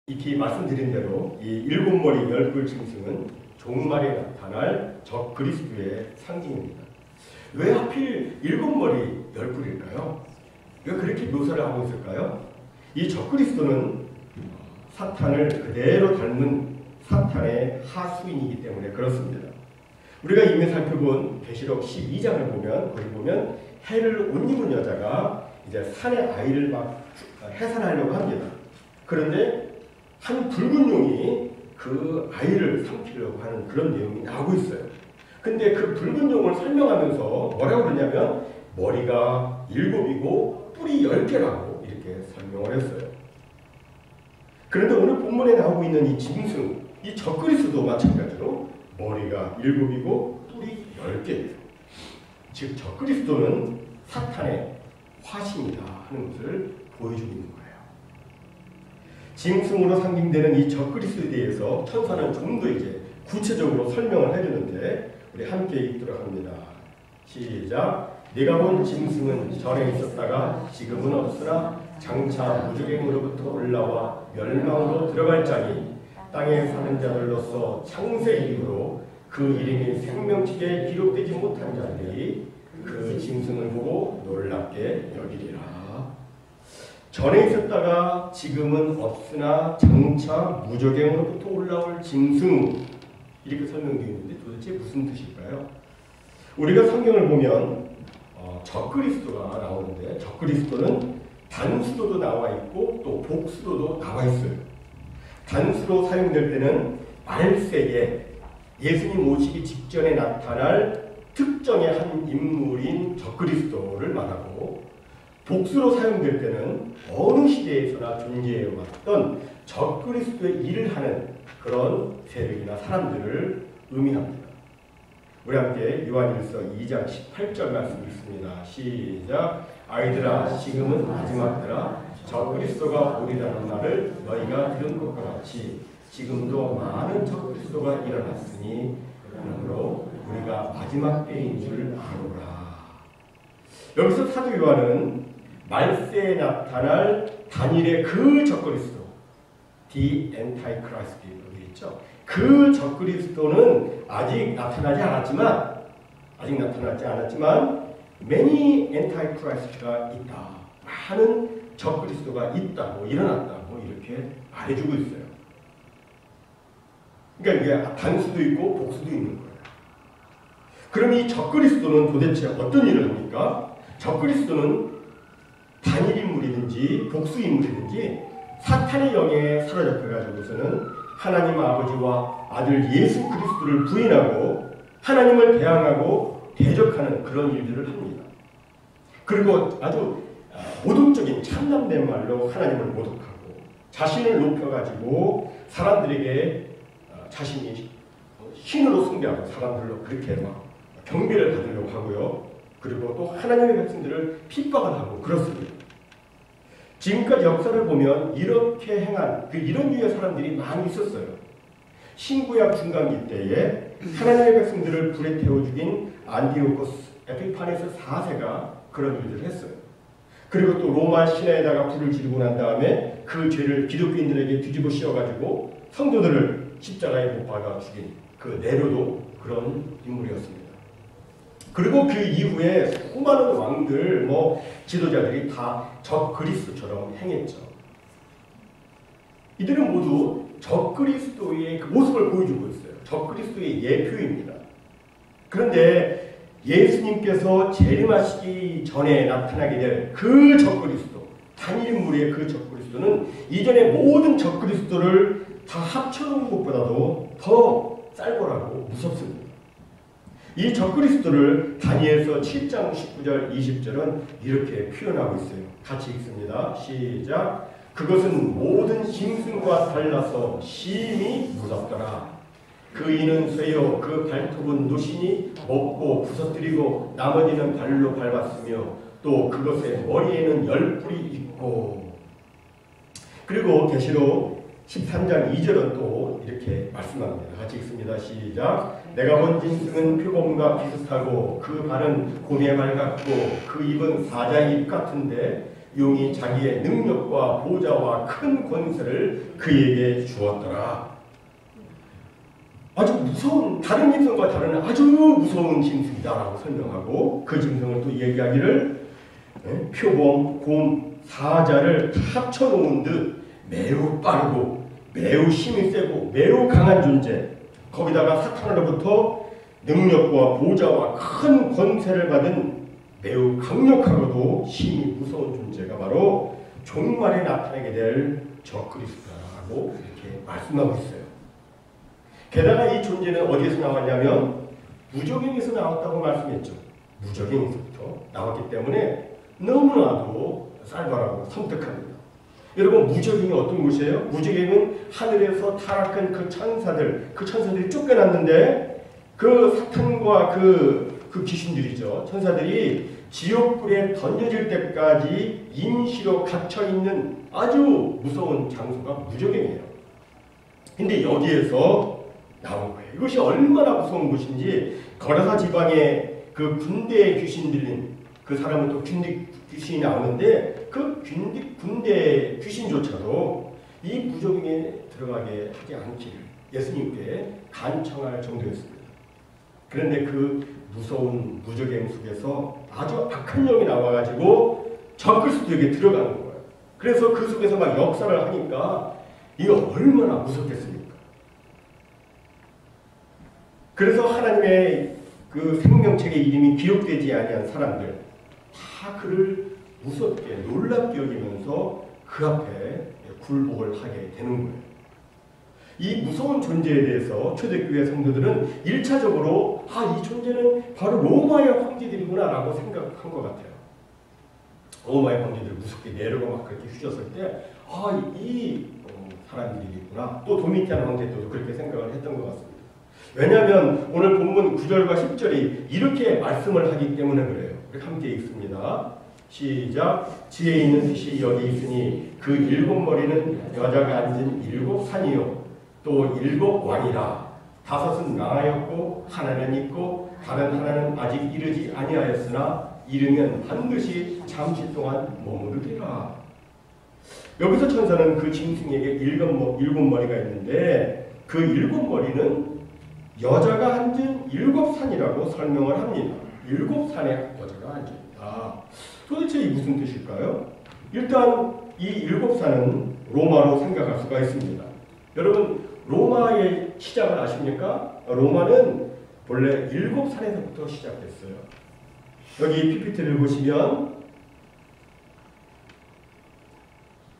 익히 말씀드린 대로 이 일곱 머리 열불 짐승은 종말에 나타날 적 그리스도의 상징입니다. 왜 하필 일곱 머리 열불일까요? 왜 그렇게 묘사를 하고 있을까요? 이 적 그리스도는 사탄을 그대로 닮은 사탄의 하수인이기 때문에 그렇습니다. 우리가 이미 살펴본 계시록 12장을 보면 거기 보면 해를 옷 입은 여자가 이제 산의 아이를 막 해산하려고 합니다. 그런데 한 붉은 용이 그 아이를 삼키려고 하는 그런 내용이 나오고 있어요. 근데 그 붉은 용을 설명하면서 뭐라고 그러냐면 머리가 7이고 뿔이 10개라고 이렇게 설명을 했어요. 그런데 오늘 본문에 나오고 있는 이 짐승, 이 적그리스도 마찬가지로 머리가 7이고 뿔이 10개예요. 즉 적그리스도는 사탄의 화신이다 하는 것을 보여주고 있는 거예요. 짐승으로 상징되는 이 적그리스도에 대해서 천사는 좀 더 이제 구체적으로 설명을 해주는데 우리 함께 읽도록 합니다. 시작. 네가 본 짐승은 전에 있었다가 지금은 없으나 장차 무주갱으로부터 올라와 멸망으로 들어갈 자니 땅에 사는 자들로서 창세 이후로 그 이름이 생명책에 기록되지 못한 자들이 그 짐승을 보고 놀랍게 여기리라. 전에 있었다가 지금은 없으나 장차 무저갱으로부터 올라올 짐승, 이렇게 설명되어 있는데 도대체 무슨 뜻일까요? 우리가 성경을 보면 적그리스도가 나오는데 적그리스도는 단수로도 나와 있고 또 복수로도 나와 있어요. 단수로 사용될 때는 말세에 예수님 오시기 직전에 나타날 특정의 한 인물인 적그리스도를 말하고, 복수로 사용될 때는 어느 시대에서나 존재해왔던 적그리스도의 일을 하는 그런 세력이나 사람들을 의미합니다. 우리 함께 요한일서 2장 18절 말씀 읽습니다. 시작. 아이들아 지금은 마지막 때라 적그리스도가 오리라는 말을 너희가 들은 것과 같이 지금도 많은 적그리스도가 일어났으니 그러므로 우리가 마지막 때인 줄 아노라. 여기서 사도 요한은 말세에 나타날 단일의 그 적그리스도, The Antichrist라고 되어 있죠. 그 적그리스도는 아직 나타나지 않았지만 many Antichrist가 있다. 많은 적그리스도가 있다고 일어났다고 이렇게 말해주고 있어요. 그러니까 이게 단수도 있고 복수도 있는 거예요. 그럼 이 적그리스도는 도대체 어떤 일을 합니까? 적그리스도는 단일 인물이든지 복수 인물이든지 사탄의 영에 사로잡혀가지고서는 하나님 아버지와 아들 예수 그리스도를 부인하고 하나님을 대항하고 대적하는 그런 일들을 합니다. 그리고 아주 모독적인 참담된 말로 하나님을 모독하고 자신을 높여가지고 사람들에게 자신이 신으로 숭배하고 사람들로 그렇게 막 경배를 받으려고 하고요. 그리고 또 하나님의 백성들을 핍박을 하고 그렇습니다. 지금까지 역사를 보면 이렇게 행한 이런 유의 사람들이 많이 있었어요. 신구약 중간기 때에 하나님의 백성들을 불에 태워 죽인 안디오코스 에피파네스 4세가 그런 일들을 했어요. 그리고 또 로마 시내에다가 불을 지르고 난 다음에 그 죄를 기독교인들에게 뒤집어 씌워가지고 성도들을 십자가에 못 박아 죽인 그 네로도 그런 인물이었습니다. 그리고 그 이후에 수많은 왕들, 지도자들이 다 적그리스도처럼 행했죠. 이들은 모두 적그리스도의 그 모습을 보여주고 있어요. 적그리스도의 예표입니다. 그런데 예수님께서 재림하시기 전에 나타나게 될 그 적그리스도, 단일인물의 그 적그리스도는 이전의 모든 적그리스도를 다 합쳐놓은 것보다도 더 쌀벌하고 무섭습니다. 이 적그리스도를 다니엘서 7장 19절 20절은 이렇게 표현하고 있어요. 같이 읽습니다. 시작. 그것은 모든 짐승과 달라서 심히 무섭더라. 그 이는 쇠요 그 발톱은 노신이 먹고 부서뜨리고 나머지는 발로 밟았으며 또 그것의 머리에는 10뿔이 있고. 그리고 계시록 13장 2절은 또 이렇게 말씀합니다. 같이 읽습니다. 시작. 내가 본 짐승은 표범과 비슷하고 그 발은 곰의 발 같고 그 입은 사자의 입 같은데 용이 자기의 능력과 보좌와 큰 권세를 그에게 주었더라. 아주 무서운, 다른 짐승과 다른 아주 무서운 짐승이다라고 설명하고, 그 짐승을 또 얘기하기를 표범, 곰, 사자를 합쳐놓은 듯 매우 빠르고 매우 힘이 세고 매우 강한 존재, 거기다가 사탄으로부터 능력과 보좌와 큰 권세를 받은 매우 강력하고도 힘이 무서운 존재가 바로 종말에 나타나게 될 적그리스도라고 이렇게 말씀하고 있어요. 게다가 이 존재는 어디에서 나왔냐면 무적행에서 나왔다고 말씀했죠. 무적행에서부터 나왔기 때문에 너무나도 쌀벌하고 섬뜩합니다. 여러분, 무적행이 어떤 곳이에요? 무적행은 하늘에서 타락한 그 천사들이 쫓겨났는데 그 사탄과 그 귀신들이죠. 천사들이 지옥불에 던져질 때까지 임시로 갇혀있는 아주 무서운 장소가 무적행이에요. 근데 여기에서 나온 거예요. 이것이 얼마나 무서운 곳인지, 거라사 지방에 그 군대의 귀신 들린 그 사람은 또 군대 귀신이 나오는데, 그 군대 귀신조차도 이 무적행에 들어가게 하지 않기를 예수님께 간청할 정도였습니다. 그런데 그 무서운 무적행 속에서 아주 악한 영이 나와가지고 적그리스도에게 들어가는 거예요. 그래서 그 속에서 막 역사를 하니까 이거 얼마나 무섭겠습니까? 그래서 하나님의 그 생명책의 이름이 기록되지 아니한 사람들 다 그를 무섭게 놀랍게 여기면서 그 앞에 굴복을 하게 되는 거예요. 이 무서운 존재에 대해서 초대교회 성도들은 1차적으로 이 존재는 바로 로마의 황제들이구나 라고 생각한 것 같아요. 로마의 황제들을 무섭게 내려고 막 그렇게 휘졌을 때 이 사람들이구나. 또 도미티안 황제도 그렇게 생각을 했던 것 같습니다. 왜냐하면 오늘 본문 9절과 10절이 이렇게 말씀을 하기 때문에 그래요. 우리 함께 읽습니다. 시작. 지혜 있는 셋이 여기 있으니 그 7머리는 여자가 앉은 7산이요 또 7왕이라. 5은 망하였고 하나는 있고 다른 하나는 아직 이르지 아니하였으나 이르면 반드시 잠시 동안 머무르리라. 여기서 천사는 그 짐승에게 7머리가 있는데 그 7머리는 여자가 앉은 7산이라고 설명을 합니다. 7산의 여자가 앉아있다. 도대체 이 무슨 뜻일까요? 일단 이 7산은 로마로 생각할 수가 있습니다. 여러분, 로마의 시작을 아십니까? 로마는 본래 7산에서부터 시작됐어요. 여기 PPT를 보시면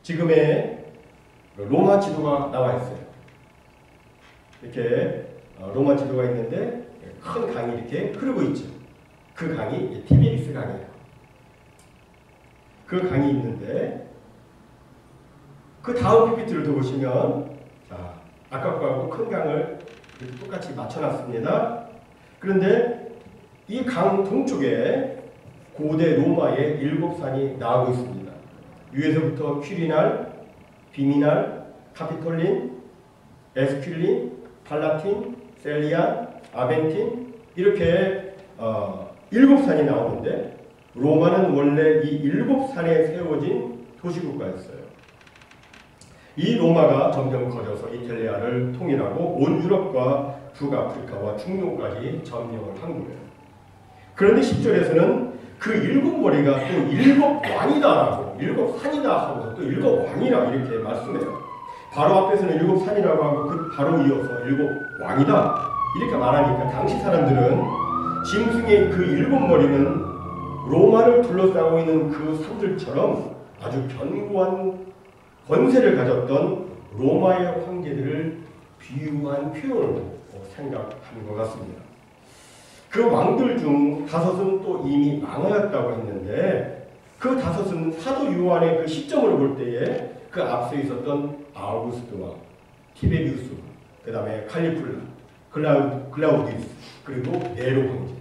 지금의 로마 지도가 나와 있어요. 이렇게 로마 지도가 있는데 큰 강이 이렇게 흐르고 있죠. 그 강이 티베리스 강이에요. 그 강이 있는데 그 다음 PPT를 더 보시면 아까 거하고 큰 강을 똑같이 맞춰놨습니다. 그런데 이 강 동쪽에 고대 로마의 7산이 나오고 있습니다. 위에서부터 퀴리날, 비미날, 카피톨린, 에스퀼린, 팔라틴, 셀리안, 아벤틴 이렇게 7산이 나오는데 로마는 원래 이 7산에 세워진 도시국가였어요. 이 로마가 점점 커져서 이탈리아를 통일하고 온 유럽과 북아프리카와 중동까지 점령을 한 거예요. 그런데 10절에서는 그 7머리가 또 7왕이다라고 7산이다 하고 또 7왕이라 이렇게 말씀해요. 바로 앞에서는 7산이라고 하고 그 바로 이어서 7왕이다 이렇게 말하니까 당시 사람들은 짐승의 그 7머리는 로마를 둘러싸고 있는 그 산들처럼 아주 견고한 권세를 가졌던 로마의 황제들을 비유한 표현으로 생각하는 것 같습니다. 그 왕들 중 5은 또 이미 망하였다고 했는데 그 5은 사도 요한의 그 시점을 볼 때에 그 앞서 있었던 아우구스트와 티베리우스, 그 다음에 칼리플라, 글라우디우스, 그리고 네로 황제.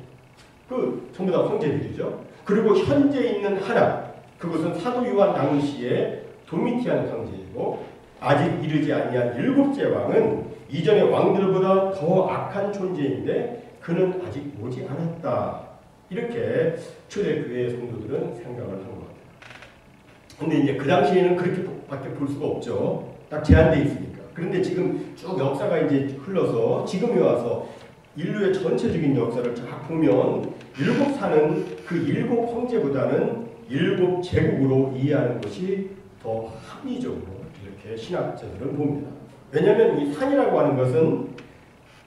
그 전부 다 황제들이죠. 그리고 현재 있는 하나, 그것은 사도 요한 당시에 도미티안 황제이고 아직 이르지 아니한 7째 왕은 이전의 왕들보다 더 악한 존재인데 그는 아직 오지 않았다. 이렇게 초대교회 성도들은 생각을 한 것 같아요. 근데 이제 그 당시에는 그렇게밖에 볼 수가 없죠. 딱 제한되어 있으니까. 그런데 지금 쭉 역사가 이제 흘러서 지금에 와서 인류의 전체적인 역사를 쫙 보면 일곱 산은 그 일곱 황제보다는 일곱 제국으로 이해하는 것이 더 합리적으로 이렇게 신학자들은 봅니다. 왜냐하면 이 산이라고 하는 것은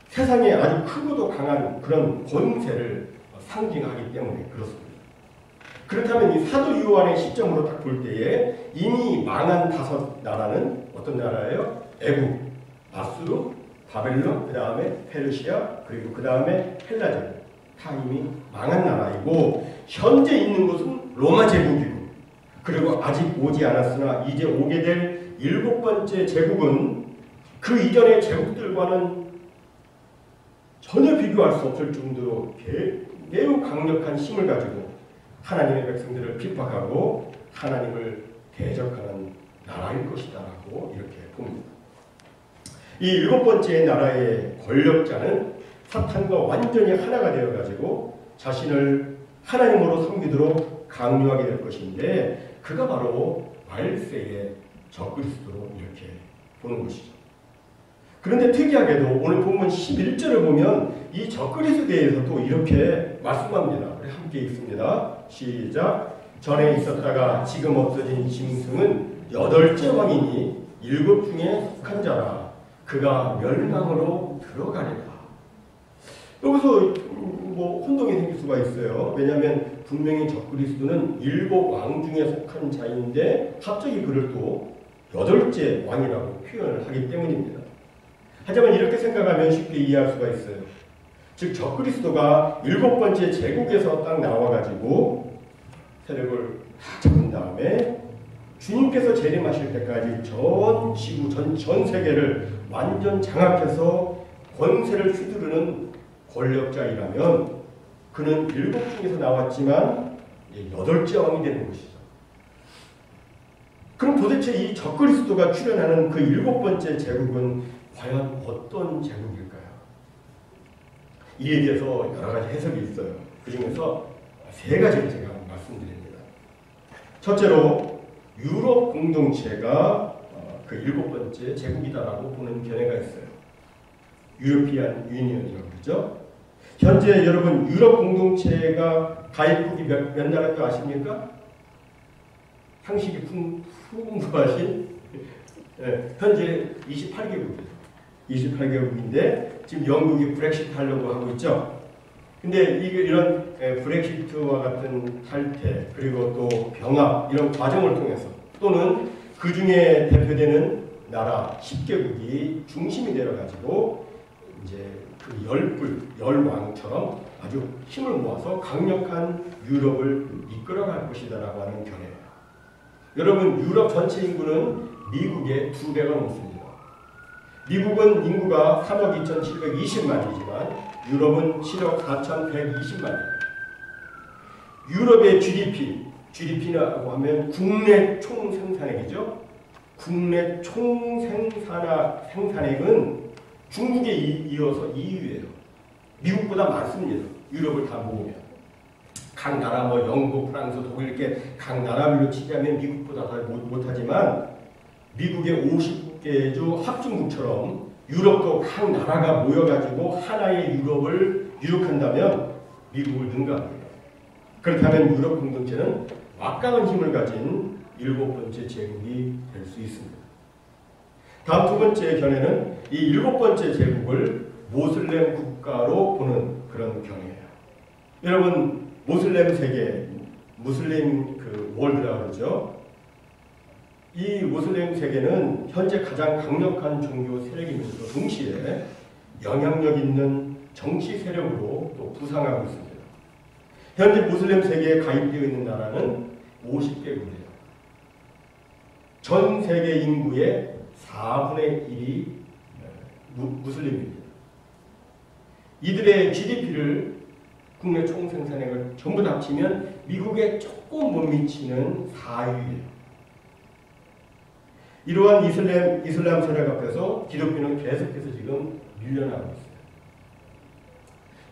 세상에 아주 크고도 강한 그런 권세를 상징하기 때문에 그렇습니다. 그렇다면 이 사도 요한의 시점으로 딱 볼 때에 이미 망한 5 나라는 어떤 나라예요? 애국, 아수르, 바벨론, 그 다음에 페르시아, 그리고 그 다음에 헬라제국. 다 이미 망한 나라이고 현재 있는 곳은 로마 제국이고 그리고 아직 오지 않았으나 이제 오게 될 7번째 제국은 그 이전의 제국들과는 전혀 비교할 수 없을 정도로 매우 강력한 힘을 가지고 하나님의 백성들을 핍박하고 하나님을 대적하는 나라일 것이다라고 이렇게 봅니다. 이 7번째 나라의 권력자는 사탄과 완전히 하나가 되어가지고 자신을 하나님으로 섬기도록 강요하게 될 것인데 그가 바로 말세의 적그리스도로 이렇게 보는 것이죠. 그런데 특이하게도 오늘 본문 11절을 보면 이 적그리스도에 대해서도 이렇게 말씀합니다. 우리 함께 읽습니다. 시작. 전에 있었다가 지금 없어진 짐승은 8째 왕이니 7 중에 속한 자라. 그가 멸망으로 들어가리라. 여기서 뭐 혼동이 생길 수가 있어요. 왜냐하면 분명히 적그리스도는 7 왕 중에 속한 자인데 갑자기 그를 또 8째 왕이라고 표현을 하기 때문입니다. 하지만 이렇게 생각하면 쉽게 이해할 수가 있어요. 즉 적그리스도가 7번째 제국에서 딱 나와가지고 세력을 잡은 다음에 주님께서 재림하실 때까지 전 지구, 전 세계를 완전 장악해서 권세를 휘두르는 권력자이라면 그는 7 중에서 나왔지만 8째 왕이 되는 것이죠. 그럼 도대체 이 적그리스도가 출현하는 그 7번째 제국은 과연 어떤 제국일까요? 이에 대해서 여러 가지 해석이 있어요. 그 중에서 3가지를 제가 말씀드립니다. 첫째로 유럽 공동체가 그 7번째 제국이다라고 보는 견해가 있어요. 유로피안 유니언이라고 그러죠. 현재 여러분 유럽 공동체가 가입국이 몇 나라인 줄 아십니까? 상식이 풍부하신 현재 28개국이에요. 28개국인데 지금 영국이 브렉시트 하려고 하고 있죠. 근데 이런 브렉시트와 같은 탈퇴 그리고 또 병합 이런 과정을 통해서 또는 그 중에 대표되는 나라 10개국이 중심이 되어가지고 이제 그 열왕처럼 아주 힘을 모아서 강력한 유럽을 이끌어갈 것이다라고 하는 견해예요. 여러분 유럽 전체 인구는 미국의 2배가 넘습니다. 미국은 인구가 3억 2,720만이지만 유럽은 7억 4,120만입니다. 유럽의 GDP라고 하면 국내 총생산액이죠. 국내 총생산액은 중국에 이어서 2위예요. 미국보다 많습니다. 유럽을 다 모으면. 각 나라 뭐 영국, 프랑스, 독일 이렇게 각 나라별로 치자면 미국보다 더 못하지만 미국의 50개 주 합중국처럼 유럽도 각 나라가 모여가지고 하나의 유럽을 유력한다면 미국을 능가합니다. 그렇다면 유럽 공동체는 막강한 힘을 가진 7번째 제국이 될 수 있습니다. 다음 2번째 견해는 이 7번째 제국을 모슬렘 국가로 보는 그런 견해예요. 여러분 모슬렘 세계, 무슬림 그 월드라고 그러죠. 이 모슬렘 세계는 현재 가장 강력한 종교 세력이면서 동시에 영향력 있는 정치 세력으로 또 부상하고 있습니다. 현재 모슬렘 세계에 가입되어 있는 나라는 50개국이에요. 전 세계 인구의 4분의 1이 무슬림입니다. 이들의 GDP를 국내 총생산액을 전부 다 합치면 미국에 조금 못 미치는 4위예요. 이러한 이슬람 세력 앞에서 기독교는 계속해서 지금 밀려나고 있어요.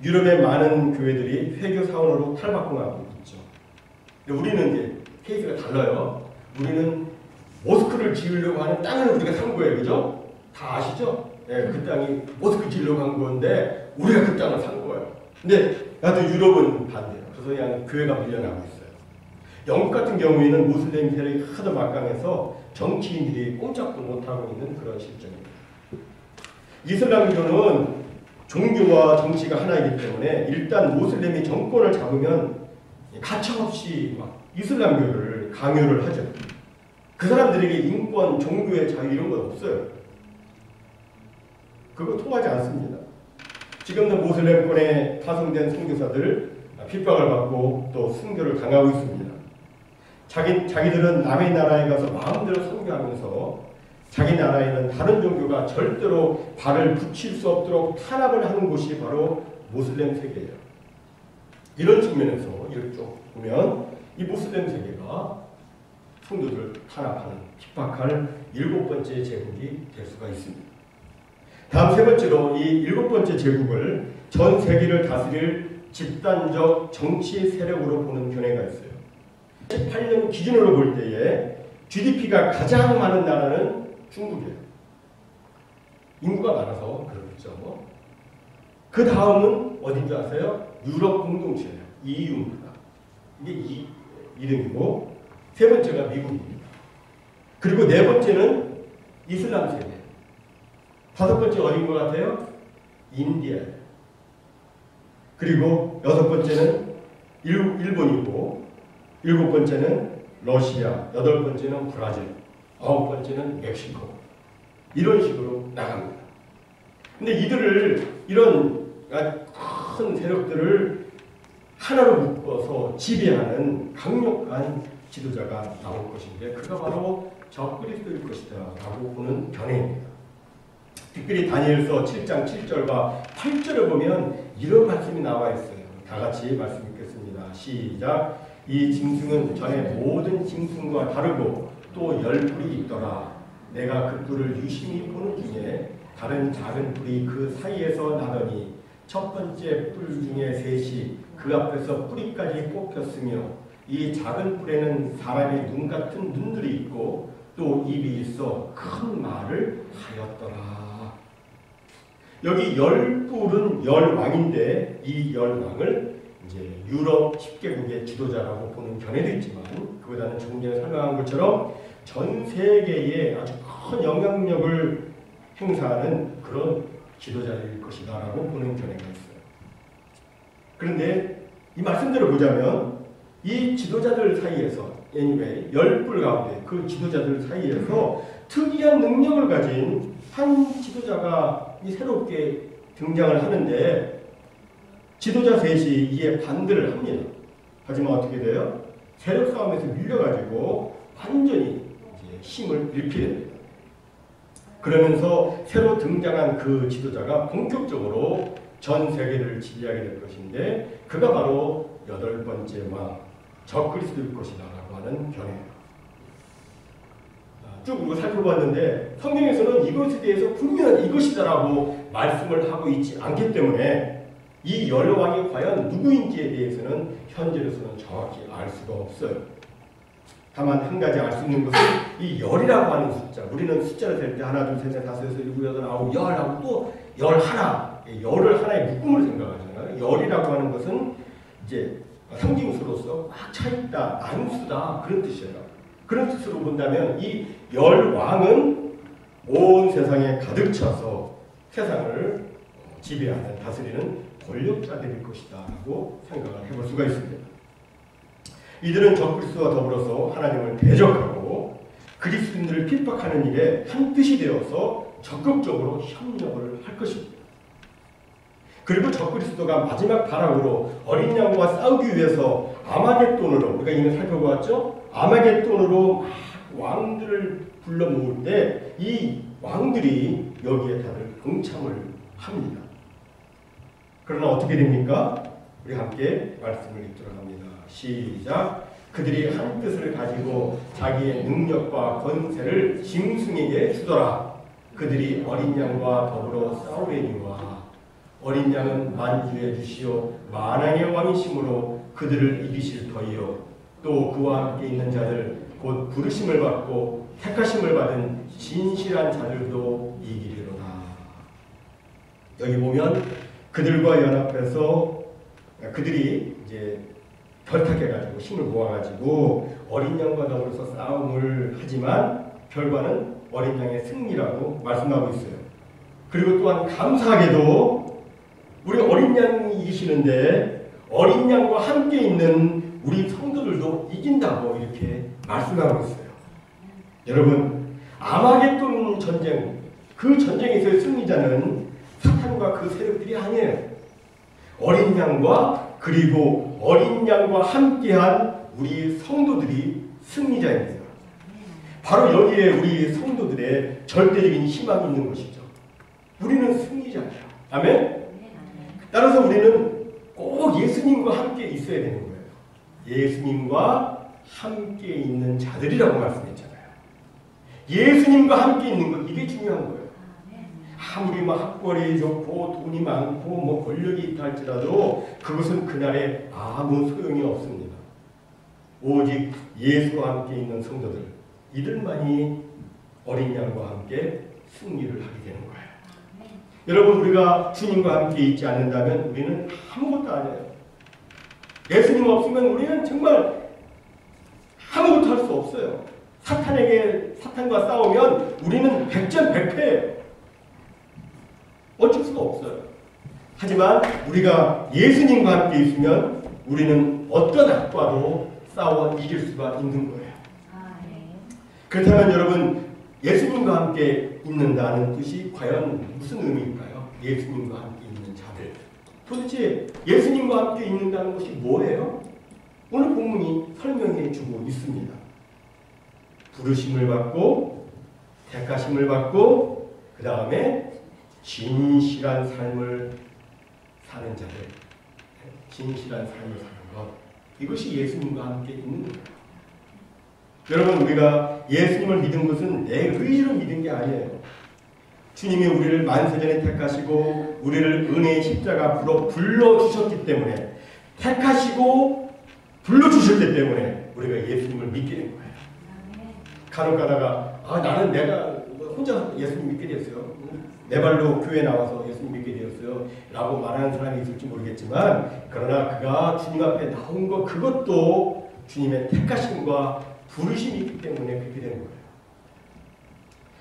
유럽의 많은 교회들이 회교 사원으로 탈바꿈하고 있죠. 근데 우리는 이제 케이스가 달라요. 우리는 모스크를 지으려고 하는 땅을 우리가 산 거예요. 그죠? 다 아시죠? 예, 그 땅이 모스크 지으려고 한 건데 우리가 그 땅을 산 거예요. 근데 나도 유럽은 반대예요. 그래서 그냥 교회가 밀려나고 있어요. 영국 같은 경우에는 무슬림 세력이 하도 막강해서 정치인들이 꼼짝도 못하고 있는 그런 실정입니다. 이슬람교는 종교와 정치가 하나이기 때문에 일단 모슬림이 정권을 잡으면 가차없이 막 이슬람교를 강요를 하죠. 그 사람들에게 인권, 종교의 자유 이런 건 없어요. 그거 통하지 않습니다. 지금도 모슬렘권에 파송된 선교사들 핍박을 받고 또 순교를 당하고 있습니다. 자기들은 남의 나라에 가서 마음대로 선교하면서 자기 나라에는 다른 종교가 절대로 발을 붙일 수 없도록 탄압을 하는 곳이 바로 모슬렘 세계예요. 이런 측면에서 이렇게 쭉 보면 이 모슬렘 세계가 성도들을 탄압하는, 핍박할 7번째 제국이 될 수가 있습니다. 다음 세 번째로 이 7번째 제국을 전 세계를 다스릴 집단적 정치 세력으로 보는 견해가 있어요. 18년 기준으로 볼 때에 GDP가 가장 많은 나라는 중국이에요. 인구가 많아서 그렇죠. 그 다음은 어딘지 아세요? 유럽 공동체예요. EU입니다. 이게 이름이고 세 번째가 미국입니다. 그리고 네 번째는 이슬람 세계. 다섯 번째 어딘 것 같아요? 인디아예요. 그리고 여섯 번째는 일본이고 일곱 번째는 러시아, 여덟 번째는 브라질, 아홉 번째는 멕시코. 이런 식으로 나갑니다. 근데 이런 큰 세력들을 하나로 묶어서 지배하는 강력한 지도자가 나올 것인데 그가 바로 적그리스도일 것이다 라고 보는 견해입니다. 특별히 다니엘서 7장 7절과 8절을 보면 이런 말씀이 나와 있어요. 다 같이 말씀 읽겠습니다. 시작. 이 짐승은 전에 모든 짐승과 다르고 또 10뿔이 있더라. 내가 그 뿔을 유심히 보는 중에 다른 작은 뿔이 그 사이에서 나더니 첫 번째 뿔 중에 셋이 그 앞에서 뿌리까지 뽑혔으며 이 작은 뿔에는 사람의 눈 같은 눈들이 있고 또 입이 있어 큰 말을 하였더라. 여기 10뿔은 10왕인데 이 10왕을 이제 유럽 10개국의 지도자라고 보는 견해도 있지만 그보다는 조금 전에 설명한 것처럼 전 세계에 아주 큰 영향력을 행사하는 그런 지도자일 것이다 라고 보는 견해가 있어요. 그런데 이 말씀대로 보자면 이 지도자들 사이에서 anyway 10뿔 가운데 그 지도자들 사이에서 특이한 능력을 가진 한 지도자가 새롭게 등장을 하는데 지도자 셋이 이에 반대를 합니다. 하지만 어떻게 돼요? 세력 싸움에서 밀려가지고 완전히 이제 힘을 잃게 됩니다. 그러면서 새로 등장한 그 지도자가 본격적으로 전 세계를 지배하게 될 것인데 그가 바로 8번째 왕 적그리스도일 것이다 라고 하는 견해예요. 쭉 이거 살펴봤는데 성경에서는 이것에 대해서 분명히 이것이다라고 말씀을 하고 있지 않기 때문에 이 열왕이 과연 누구인지에 대해서는 현재로서는 정확히 알 수가 없어요. 다만 한 가지 알 수 있는 것은 이 열이라고 하는 숫자, 우리는 숫자를 셀 때 하나, 둘, 셋, 넷, 다섯, 여섯, 일곱, 여덟, 아홉, 열하고 또 열 하나, 열을 하나의 묶음으로 생각하잖아요. 열이라고 하는 것은 이제 상징수로서 막 차있다, 안수다 그런 뜻이에요. 그런 뜻으로 본다면 이 열왕은 온 세상에 가득 차서 세상을 지배하는 다스리는 권력자들일 것이다 라고 생각을 해볼 수가 있습니다. 이들은 적그리스도와 더불어서 하나님을 대적하고 그리스도인들을 핍박하는 일에 한 뜻이 되어서 적극적으로 협력을 할 것입니다. 그리고 적그리스도가 마지막 발악으로 어린 양과 싸우기 위해서 아마겟돈으로 우리가 이미 살펴보았죠? 아마겟돈으로 막 왕들을 불러 모을 때 이 왕들이 여기에 다들 동참을 합니다. 그러나 어떻게 됩니까? 우리 함께 말씀을 읽도록 합니다. 시작. 그들이 한 뜻을 가지고 자기의 능력과 권세를 짐승에게 주더라. 그들이 어린 양과 더불어 싸우려니와 어린 양은 만주의 주시오 만왕의 왕이심으로 그들을 이기실 터이요 또 그와 함께 있는 자들 곧 부르심을 받고 택하심을 받은 진실한 자들도 이기리로다. 여기 보면 그들과 연합해서 그들이 이제 결탁해가지고 힘을 모아가지고 어린 양과 더불어서 싸움을 하지만 결과는 어린 양의 승리라고 말씀하고 있어요. 그리고 또한 감사하게도 우리 어린 양이 이기시는데 어린 양과 함께 있는 우리 성도들도 이긴다고 이렇게 말씀하고 있어요. 여러분, 아마겟돈 전쟁, 그 전쟁에서의 승리자는 사탄과 그 세력들이 아니에요. 어린 양과 그리고 어린 양과 함께한 우리 성도들이 승리자입니다. 바로 여기에 우리 성도들의 절대적인 희망이 있는 것이죠. 우리는 승리자예요. 아멘? 따라서 우리는 꼭 예수님과 함께 있어야 되는 거예요. 예수님과 함께 있는 자들이라고 말씀했잖아요. 예수님과 함께 있는 것, 이게 중요한 거예요. 아무리 학벌이 좋고 돈이 많고 권력이 있다 할지라도 그것은 그날에 아무 소용이 없습니다. 오직 예수와 함께 있는 성도들, 이들만이 어린 양과 함께 승리를 하게 되는 거예요. 여러분, 우리가 주님과 함께 있지 않는다면 우리는 아무것도 아니에요. 예수님 없으면 우리는 정말 아무것도 할 수 없어요. 사탄과 싸우면 우리는 백전백패예요. 어쩔 수가 없어요. 하지만 우리가 예수님과 함께 있으면 우리는 어떤 악과도 싸워 이길 수가 있는 거예요. 그렇다면 여러분, 예수님과 함께 있는다는 뜻이 과연 무슨 의미일까요? 예수님과 함께 있는 자들. 도대체 예수님과 함께 있는다는 것이 뭐예요? 오늘 본문이 설명해 주고 있습니다. 부르심을 받고 택하심을 받고 그 다음에 진실한 삶을 사는 자들, 진실한 삶을 사는 것, 이것이 예수님과 함께 있는 거예요. 여러분, 우리가 예수님을 믿은 것은 내 의지로 믿은 게 아니에요. 주님이 우리를 만세전에 택하시고 우리를 은혜의 십자가로 불러주셨기 때문에, 택하시고 불러주셨기 때문에 우리가 예수님을 믿게 된 거예요. 간혹 가다가 나는 내가 혼자 예수님 믿게 되었어요. 내 발로 교회 나와서 예수님 믿게 되었어요 라고 말하는 사람이 있을지 모르겠지만, 그러나 그가 주님 앞에 나온 것, 그것도 주님의 택하심과 부르심이 있기 때문에 그렇게 되는 거예요.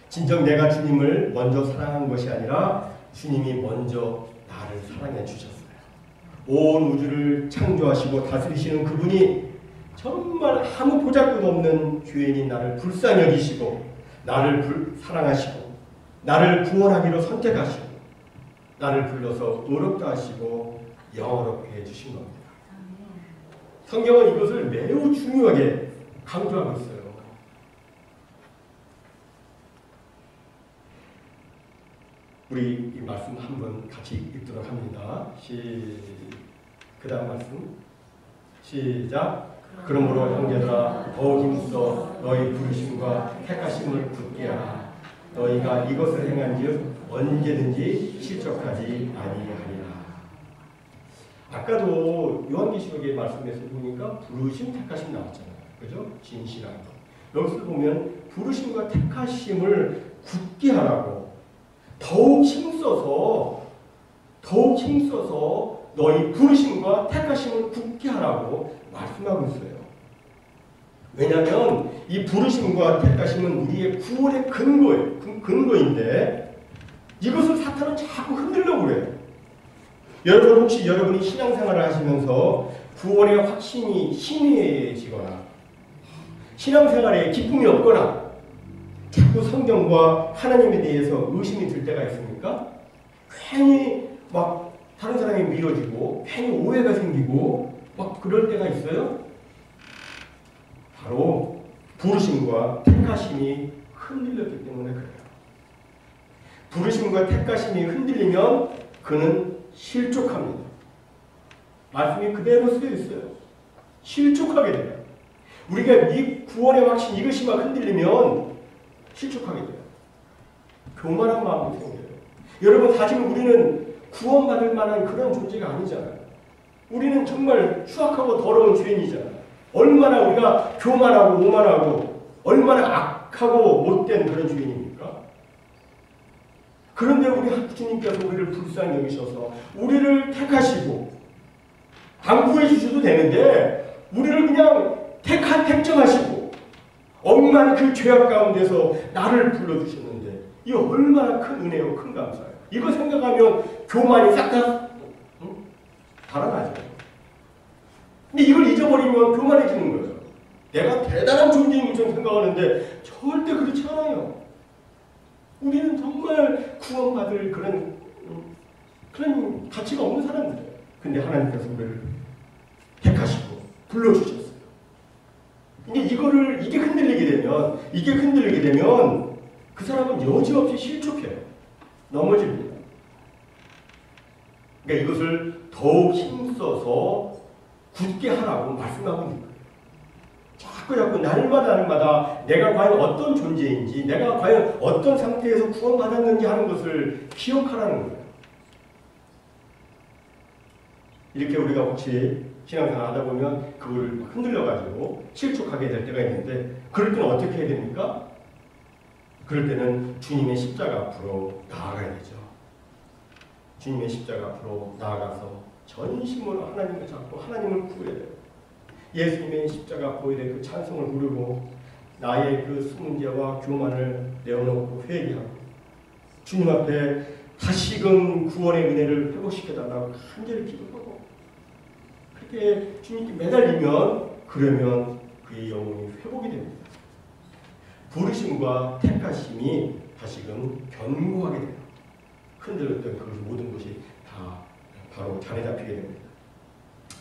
진정 내가 주님을 먼저 사랑한 것이 아니라 주님이 먼저 나를 사랑해 주셨어요. 온 우주를 창조하시고 다스리시는 그분이 정말 아무 보잘것없는 죄인인 나를 불쌍히 여기시고 나를 사랑하시고 나를 구원하기로 선택하시고 나를 불러서 의롭다 하시고 영원롭게 해주신 겁니다. 성경은 이것을 매우 중요하게 강조하고 있어요. 우리 이 말씀 한번 같이 읽도록 합니다. 그 다음 말씀 시작. 그러므로 형제들아 더욱 힘써 너희 부르심과 택하심을 굳게 하라. 너희가 이것을 행한즉 언제든지 실족하지 아니하리라. 아까도 요한계시록의 말씀에서 보니까 부르심, 택하심 나왔잖아요. 그죠? 진실한 것. 여기서 보면 부르심과 택하심을 굳게 하라고, 더욱 힘써서 너희 부르심과 택하심을 굳게 하라고 말씀하고 있어요. 왜냐하면 이 부르심과 택하심은 우리의 구원의 근거인데 이것을 사탄은 자꾸 흔들려고 그래요. 여러분, 혹시 여러분이 신앙생활을 하시면서 구원의 확신이 희미해지거나 신앙생활에 기쁨이 없거나 자꾸 성경과 하나님에 대해서 의심이 들 때가 있습니까? 괜히 막 다른 사람이 미워지고 괜히 오해가 생기고 막 그럴 때가 있어요. 바로 부르심과 택하심이 흔들렸기 때문에 그래요. 부르심과 택하심이 흔들리면 그는 실족합니다. 말씀이 그대로 쓰여 있어요. 실족하게 돼요. 우리가 이 구원의 확신, 이것이 막 흔들리면 실족하게 돼요. 교만한 마음이 생겨요. 여러분, 사실 우리는 구원받을 만한 그런 존재가 아니잖아요. 우리는 정말 추악하고 더러운 죄인이잖아요. 얼마나 우리가 교만하고 오만하고 얼마나 악하고 못된 그런 주인입니까? 그런데 우리 주님께서 우리를 불쌍히 여기셔서 우리를 택하시고 안 구해주셔도 되는데 우리를 그냥 택정하시고 억만 그 죄악 가운데서 나를 불러주셨는데 이 얼마나 큰 은혜요, 큰 감사예요. 이거 생각하면 교만이 싹 다 달아나죠. 근데 이걸 잊어버리면 교만해지는 거예요. 내가 대단한 존재인 것처럼 생각하는데 절대 그렇지 않아요. 우리는 정말 구원받을 그런 가치가 없는 사람들이에요. 근데 하나님께서 우리를 택하시고 불러주셨어요. 근데 이게 흔들리게 되면 그 사람은 여지없이 실족해요. 넘어집니다. 그러니까 이것을 더욱 힘써서 굳게 하라고 말씀하고 있는 거예요. 자꾸 날마다 내가 과연 어떤 존재인지, 내가 과연 어떤 상태에서 구원받았는지 하는 것을 기억하라는 거예요. 이렇게 우리가 혹시 신앙생활 하다 보면 그거를 흔들려가지고 실족하게 될 때가 있는데, 그럴 때는 어떻게 해야 됩니까? 그럴 때는 주님의 십자가 앞으로 나아가야 되죠. 주님의 십자가 앞으로 나아가서 전심으로 하나님을 잡고 하나님을 구해야 돼요. 예수님의 십자가 보혈의 그 찬송을 부르고 나의 그 수문제와 교만을 내어놓고 회개하고 주님 앞에 다시금 구원의 은혜를 회복시켜달라고 간절히 기도하고 그렇게 주님께 매달리면 그러면 그의 영혼이 회복이 됩니다. 부르심과 택하심이 다시금 견고하게 돼요. 흔들렸던 그 모든 것이 다 바로 자리 잡히게 됩니다.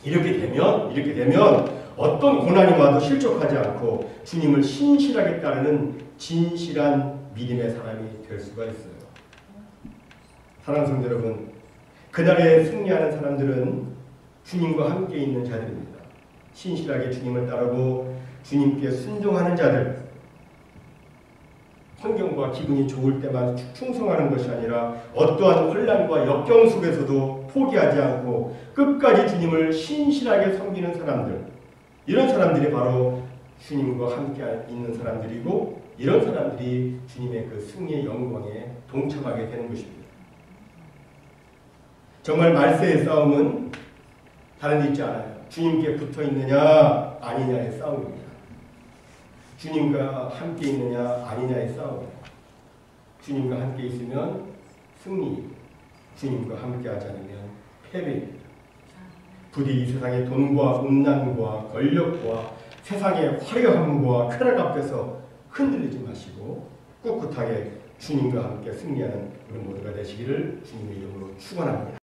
이렇게 되면 어떤 고난이 와도 실족하지 않고 주님을 신실하게 따르는 진실한 믿음의 사람이 될 수가 있어요. 사랑하는 성도 여러분, 그날에 승리하는 사람들은 주님과 함께 있는 자들입니다. 신실하게 주님을 따르고 주님께 순종하는 자들, 환경과 기분이 좋을 때만 충성하는 것이 아니라 어떠한 혼란과 역경 속에서도 포기하지 않고 끝까지 주님을 신실하게 섬기는 사람들, 이런 사람들이 바로 주님과 함께 있는 사람들이고 이런 사람들이 주님의 그 승리의 영광에 동참하게 되는 것입니다. 정말 말세의 싸움은 다른 데 있지 않아요. 주님께 붙어 있느냐 아니냐의 싸움입니다. 주님과 함께 있느냐 아니냐의 싸움이에요. 주님과 함께 있으면 승리, 주님과 함께 하지 않으면 패배입니다. 부디 이 세상의 돈과 음란과 권력과 세상의 화려함과 쾌락 앞에서 흔들리지 마시고 꿋꿋하게 주님과 함께 승리하는 우리 모두가 되시기를 주님의 이름으로 축원합니다.